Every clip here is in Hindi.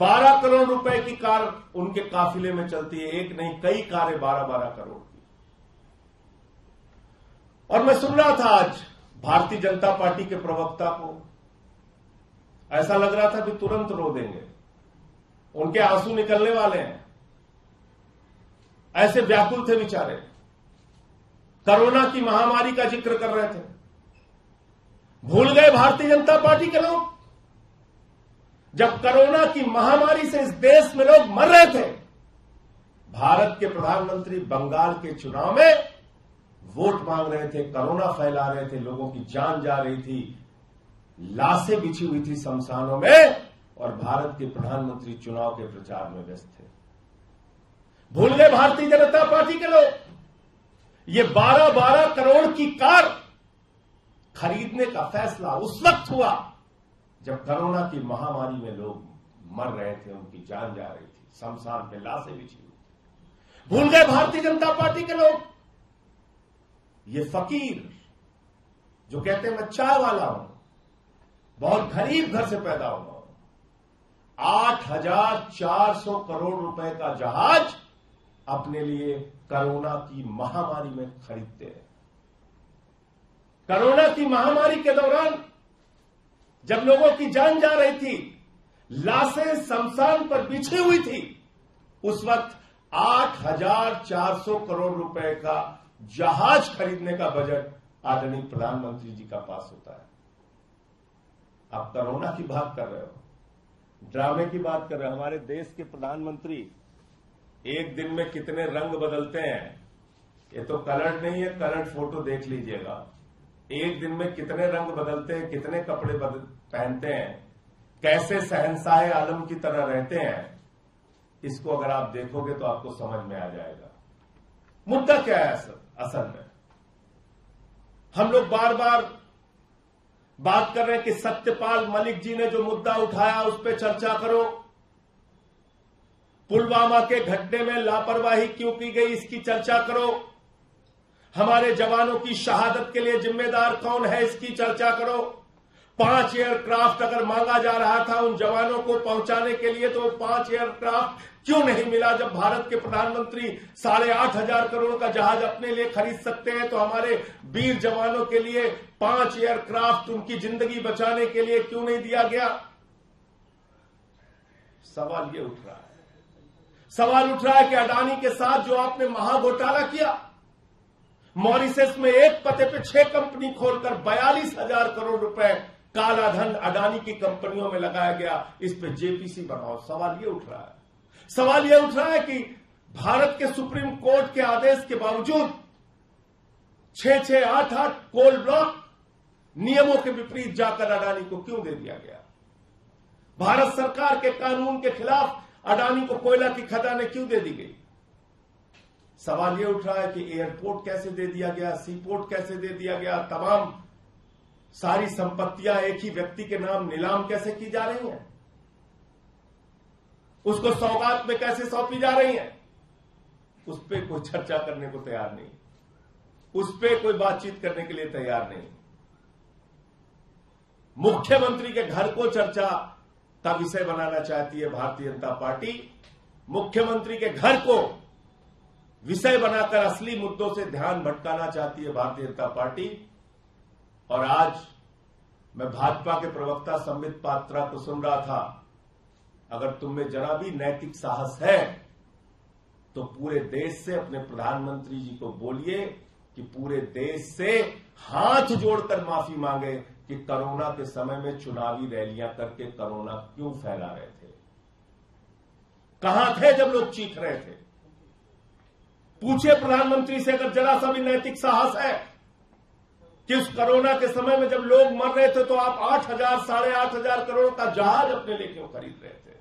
12 करोड़ रुपए की कार उनके काफिले में चलती है, एक नहीं कई कारें 12-12 करोड़ की। और मैं सुन रहा था आज भारतीय जनता पार्टी के प्रवक्ता को, ऐसा लग रहा था कि तुरंत रो देंगे, उनके आंसू निकलने वाले हैं, ऐसे व्याकुल थे बेचारे। कोरोना की महामारी का जिक्र कर रहे थे। भूल गए भारतीय जनता पार्टी के लोग, जब कोरोना की महामारी से इस देश में लोग मर रहे थे, भारत के प्रधानमंत्री बंगाल के चुनाव में वोट मांग रहे थे, कोरोना फैला रहे थे, लोगों की जान जा रही थी, लाशें बिछी हुई थी शमशानों में, और भारत के प्रधानमंत्री चुनाव के प्रचार में व्यस्त थे। भूल गए भारतीय जनता पार्टी के लोग, ये 12-12 करोड़ की कार खरीदने का फैसला उस वक्त हुआ जब कोरोना की महामारी में लोग मर रहे थे, उनकी जान जा रही थी, शमशान पे लाशें बिछी हुई थी। भूल गए भारतीय जनता पार्टी के लोग, ये फकीर जो कहते हैं मैं चाय वाला हूं, बहुत गरीब घर से पैदा हुआ हूं, 8,400 करोड़ रुपए का जहाज अपने लिए कोरोना की महामारी में खरीदते हैं। कोरोना की महामारी के दौरान जब लोगों की जान जा रही थी, लाशें शमशान पर बिछी हुई थी, उस वक्त 8,400 करोड़ रुपए का जहाज खरीदने का बजट आदरणीय प्रधानमंत्री जी का पास होता है। आप कोरोना की बात कर रहे हो, ड्रामे की बात कर रहे हो। हमारे देश के प्रधानमंत्री एक दिन में कितने रंग बदलते हैं, ये तो कलर्ड नहीं है, कलर्ड फोटो देख लीजिएगा। एक दिन में कितने रंग बदलते हैं, कितने कपड़े पहनते हैं, कैसे शहंशाह आलम की तरह रहते हैं, इसको अगर आप देखोगे तो आपको समझ में आ जाएगा। मुद्दा क्या है असल में? हम लोग बार बार बात कर रहे हैं कि सत्यपाल मलिक जी ने जो मुद्दा उठाया उस पर चर्चा करो, पुलवामा के घटने में लापरवाही क्यों की गई इसकी चर्चा करो, हमारे जवानों की शहादत के लिए जिम्मेदार कौन है इसकी चर्चा करो। 5 एयरक्राफ्ट अगर मांगा जा रहा था उन जवानों को पहुंचाने के लिए, तो 5 एयरक्राफ्ट क्यों नहीं मिला? जब भारत के प्रधानमंत्री 8,500 करोड़ का जहाज अपने लिए खरीद सकते हैं, तो हमारे वीर जवानों के लिए 5 एयरक्राफ्ट उनकी जिंदगी बचाने के लिए क्यों नहीं दिया गया? सवाल ये उठ रहा है। सवाल उठ रहा है कि अडानी के साथ जो आपने महाघोटाला किया, मॉरिशस में एक पते पे 6 कंपनी खोलकर 42,000 करोड़ रुपए काला धन अडानी की कंपनियों में लगाया गया, इस पे जेपीसी बनाओ। सवाल ये उठ रहा है। सवाल यह उठ रहा है कि भारत के सुप्रीम कोर्ट के आदेश के बावजूद 6-6, 8-8 कोल ब्लॉक नियमों के विपरीत जाकर अडानी को क्यों दे दिया गया? भारत सरकार के कानून के खिलाफ अडानी को कोयला की खदानें क्यों दे दी गई? सवाल यह उठ रहा है कि एयरपोर्ट कैसे दे दिया गया, सीपोर्ट कैसे दे दिया गया, तमाम सारी संपत्तियां एक ही व्यक्ति के नाम नीलाम कैसे की जा रही हैं, उसको सौगात में कैसे सौंपी जा रही हैं, उस पर कोई चर्चा करने को तैयार नहीं, उस पर कोई बातचीत करने के लिए तैयार नहीं। मुख्यमंत्री के घर को चर्चा का विषय बनाना चाहती है भारतीय जनता पार्टी। मुख्यमंत्री के घर को विषय बनाकर असली मुद्दों से ध्यान भटकाना चाहती है भारतीय जनता पार्टी। और आज मैं भाजपा के प्रवक्ता संबित पात्रा को सुन रहा था, अगर तुम में जरा भी नैतिक साहस है तो पूरे देश से अपने प्रधानमंत्री जी को बोलिए कि पूरे देश से हाथ जोड़कर माफी मांगे कि कोरोना के समय में चुनावी रैलियां करके कोरोना क्यों फैला रहे थे। कहां थे जब लोग चीख रहे थे? पूछिए प्रधानमंत्री से, अगर जरा सा भी नैतिक साहस है कि उस कोरोना के समय में जब लोग मर रहे थे तो आप 8,000, 8,500 करोड़ का जहाज अपने लिए क्यों खरीद रहे थे?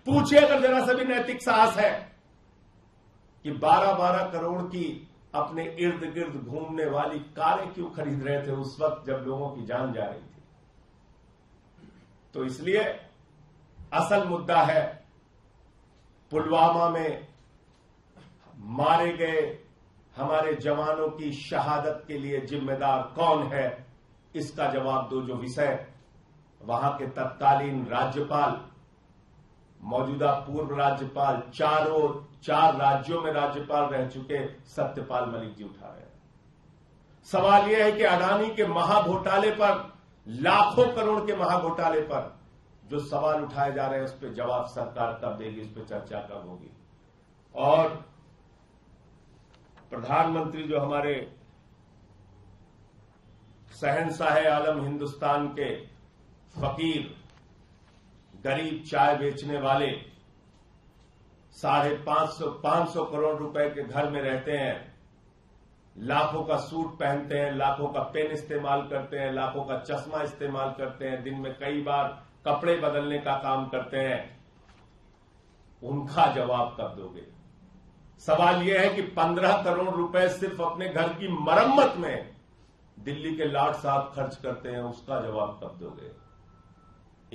पूछिए अगर जरा सा भी नैतिक साहस है कि 12-12 करोड़ की अपने इर्द गिर्द घूमने वाली कारें क्यों खरीद रहे थे उस वक्त जब लोगों की जान जा रही थी। तो इसलिए असल मुद्दा है पुलवामा में मारे गए हमारे जवानों की शहादत के लिए जिम्मेदार कौन है, इसका जवाब दो। जो विषय वहां के तत्कालीन राज्यपाल मौजूदा पूर्व राज्यपाल, चार राज्यों में राज्यपाल रह चुके सत्यपाल मलिक जी उठा रहे हैं। सवाल यह है कि अडानी के महाघोटाले पर, लाखों करोड़ के महाघोटाले पर जो सवाल उठाए जा रहे हैं, उस पर जवाब सरकार कब देगी, उस पर चर्चा कब होगी। और प्रधानमंत्री जो हमारे शहंशाह आलम हिंदुस्तान के फकीर, गरीब चाय बेचने वाले, 550 करोड़ रुपए के घर में रहते हैं, लाखों का सूट पहनते हैं, लाखों का पेन इस्तेमाल करते हैं, लाखों का चश्मा इस्तेमाल करते हैं, दिन में कई बार कपड़े बदलने का काम करते हैं, उनका जवाब कब दोगे? सवाल यह है कि 15 करोड़ रुपए सिर्फ अपने घर की मरम्मत में दिल्ली के लाट साहब खर्च करते हैं, उसका जवाब कब दोगे?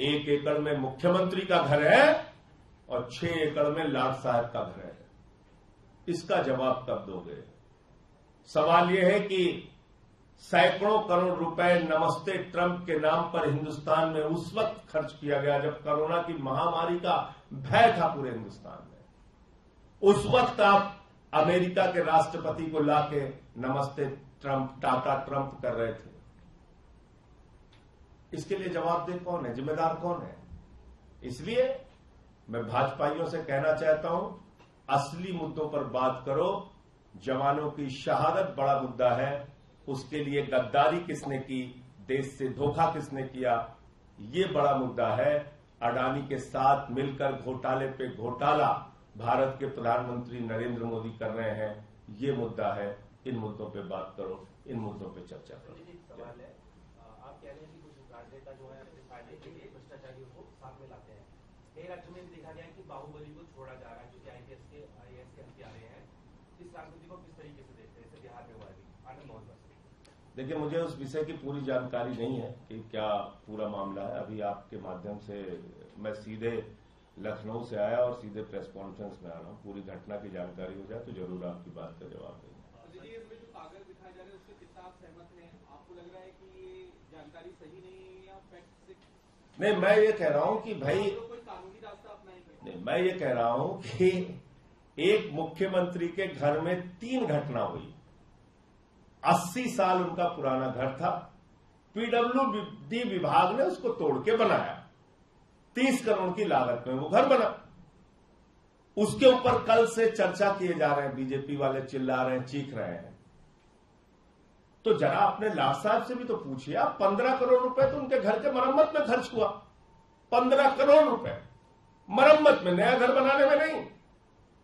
1 एकड़ में मुख्यमंत्री का घर है और 6 एकड़ में लाट साहब का घर है, इसका जवाब कब दोगे? सवाल यह है कि सैकड़ों करोड़ रुपए नमस्ते ट्रंप के नाम पर हिंदुस्तान में उस वक्त खर्च किया गया जब कोरोना की महामारी का भय था पूरे हिंदुस्तान में। उस वक्त आप अमेरिका के राष्ट्रपति को लाके नमस्ते ट्रंप, टाटा ट्रंप कर रहे थे। इसके लिए जवाबदेह कौन है, जिम्मेदार कौन है? इसलिए मैं भाजपाइयों से कहना चाहता हूं, असली मुद्दों पर बात करो। जवानों की शहादत बड़ा मुद्दा है, उसके लिए गद्दारी किसने की, देश से धोखा किसने किया, ये बड़ा मुद्दा है। अडानी के साथ मिलकर घोटाले पे घोटाला भारत के प्रधानमंत्री नरेंद्र मोदी कर रहे हैं, ये मुद्दा है। इन मुद्दों पे बात करो, इन मुद्दों पे चर्चा करो। सवाल है, आप कह रहे हैं कि कुछ राजनेता जो है अपने फायदे के लिए भ्रष्टाचारियों को साथ में लाते हैं। कई राज्यों में देखा गया है कि बाहुबली को छोड़ा जा रहा है, क्योंकि आईएएस के हत्यारे हैं। इस राजनीति को किस तरीके से देखते हैं? जैसे बिहार में हुआ है आनंद मोहन बस। देखिए, मुझे उस विषय की पूरी जानकारी नहीं है कि क्या पूरा मामला है। अभी आपके माध्यम से मैं सीधे लखनऊ से आया और सीधे प्रेस कॉन्फ्रेंस में आ रहा हूँ। पूरी घटना की जानकारी हो जाए तो जरूर आपकी बात का जवाब देंगे। इसमें जो कागज दिखाए जा रहे हैं उससे कितना आप सहमत हैं? आपको लग रहा है कि ये जानकारी सही नहीं है या फैक्ट से? नहीं, मैं ये कह रहा हूं कि भाई, कोई कानूनी रास्ता अपनाएंगे? नहीं, मैं ये कह रहा हूं कि एक मुख्यमंत्री के घर में 3 घटना हुई। 80 साल उनका पुराना घर था, पीडब्ल्यूडी विभाग ने उसको तोड़ के बनाया, 30 करोड़ की लागत में वो घर बना। उसके ऊपर कल से चर्चा किए जा रहे हैं, बीजेपी वाले चिल्ला रहे हैं, चीख रहे हैं। तो जरा अपने लाट साहब से भी तो पूछिए आप, 15 करोड़ रुपए तो उनके घर के मरम्मत में खर्च हुआ। 15 करोड़ रुपए मरम्मत में, नया घर बनाने में नहीं।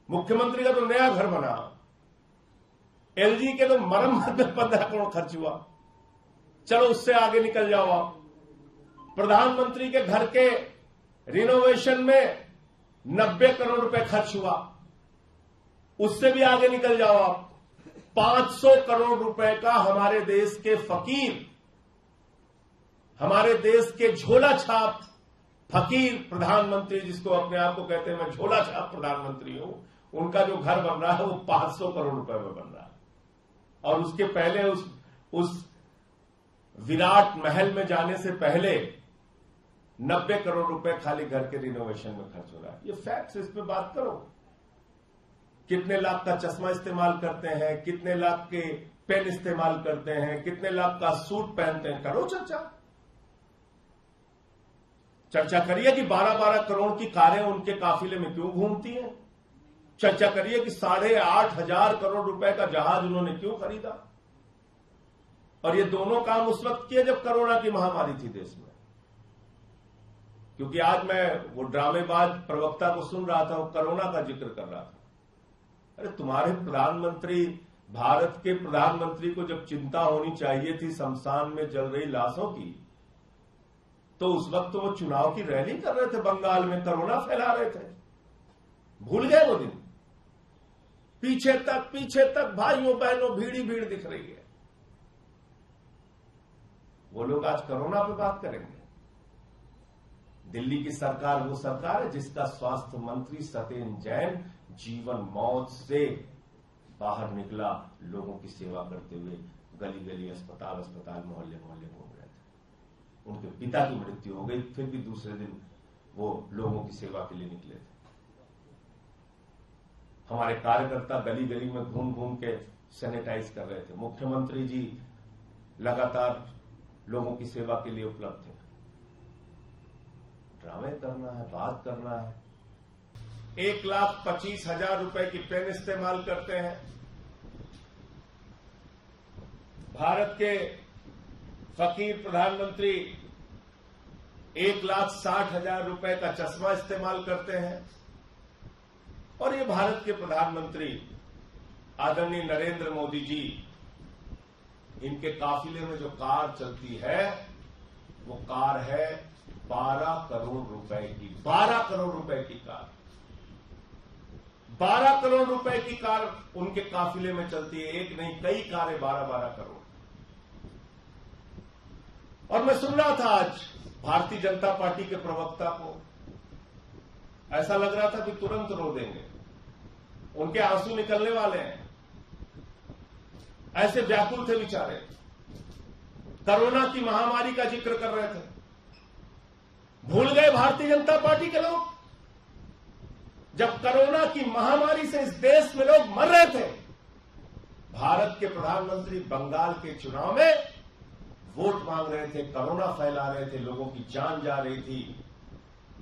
मुख्यमंत्री का तो नया घर बना, एलजी के तो मरम्मत में 15 करोड़ खर्च हुआ। चलो उससे आगे निकल जाओ आप, प्रधानमंत्री के घर के रिनोवेशन में 90 करोड़ रुपए खर्च हुआ, उससे भी आगे निकल जाओ आप। 500 करोड़ रुपए का हमारे देश के फकीर, हमारे देश के झोला छाप फकीर प्रधानमंत्री, जिसको अपने आप को कहते हैं मैं झोला छाप प्रधानमंत्री हूं, उनका जो घर बन रहा है वो 500 करोड़ रुपए में बन रहा है। और उसके पहले उस विराट महल में जाने से पहले 90 करोड़ रुपए खाली घर के रिनोवेशन में खर्च हो रहा है। ये फैक्ट्स, इस पे बात करो। कितने लाख का चश्मा इस्तेमाल करते हैं, कितने लाख के पेन इस्तेमाल करते हैं, कितने लाख का सूट पहनते हैं, करो चर्चा करिए कि 12-12 करोड़ की कारें उनके काफिले में क्यों घूमती हैं। चर्चा करिए कि 8,500 करोड़ रुपए का जहाज उन्होंने क्यों खरीदा। और ये दोनों काम उस वक्त किए जब कोरोना की महामारी थी देश में। क्योंकि आज मैं वो ड्रामेबाज प्रवक्ता को सुन रहा था, वो कोरोना का जिक्र कर रहा था। अरे तुम्हारे प्रधानमंत्री, भारत के प्रधानमंत्री को जब चिंता होनी चाहिए थी शमशान में जल रही लाशों की, तो उस वक्त तो वो चुनाव की रैली कर रहे थे, बंगाल में कोरोना फैला रहे थे। भूल गए वो दिन? पीछे तक भाइयों बहनों भीड़ ही भीड़ दिख रही है। वो लोग आज कोरोना पे बात करेंगे। दिल्ली की सरकार वो सरकार है जिसका स्वास्थ्य मंत्री सत्येंद्र जैन जीवन मौत से बाहर निकला, लोगों की सेवा करते हुए गली गली, अस्पताल, मोहल्ले घूम रहे थे। उनके पिता की मृत्यु हो गई, फिर भी दूसरे दिन वो लोगों की सेवा के लिए निकले थे। हमारे कार्यकर्ता गली गली में घूम घूम के सैनिटाइज कर रहे थे। मुख्यमंत्री जी लगातार लोगों की सेवा के लिए उपलब्ध थे। ड्रामे करना है, बात करना है। 1,25,000 रुपए की पेन इस्तेमाल करते हैं। भारत के फकीर प्रधानमंत्री 1,60,000 रुपए का चश्मा इस्तेमाल करते हैं। और ये भारत के प्रधानमंत्री आदरणीय नरेंद्र मोदी जी, इनके काफिले में जो कार चलती है वो कार है 12 करोड़ रुपए की। 12 करोड़ रुपए की कार, 12 करोड़ रुपए की कार उनके काफिले में चलती है। एक नहीं, कई कारें 12-12 करोड़। और मैं सुन रहा था आज भारतीय जनता पार्टी के प्रवक्ता को, ऐसा लग रहा था कि तुरंत रो देंगे, उनके आंसू निकलने वाले हैं। ऐसे व्याकुल थे बेचारे। कोरोना की महामारी का जिक्र कर रहे थे। भूल गए भारतीय जनता पार्टी के लोग, जब कोरोना की महामारी से इस देश में लोग मर रहे थे, भारत के प्रधानमंत्री बंगाल के चुनाव में वोट मांग रहे थे, कोरोना फैला रहे थे, लोगों की जान जा रही थी,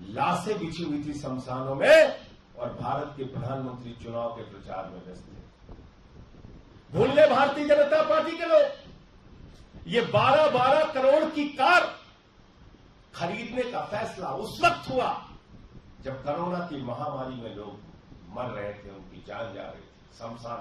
लाशें बिछी हुई थी शमशानों में, और भारत के प्रधानमंत्री चुनाव के प्रचार में व्यस्त थे। भूल गए भारतीय जनता पार्टी के लोग। ये 12-12 करोड़ की कार खरीदने का फैसला उस वक्त हुआ जब कोरोना की महामारी में लोग मर रहे थे, उनकी जान जा रही थी शमशान।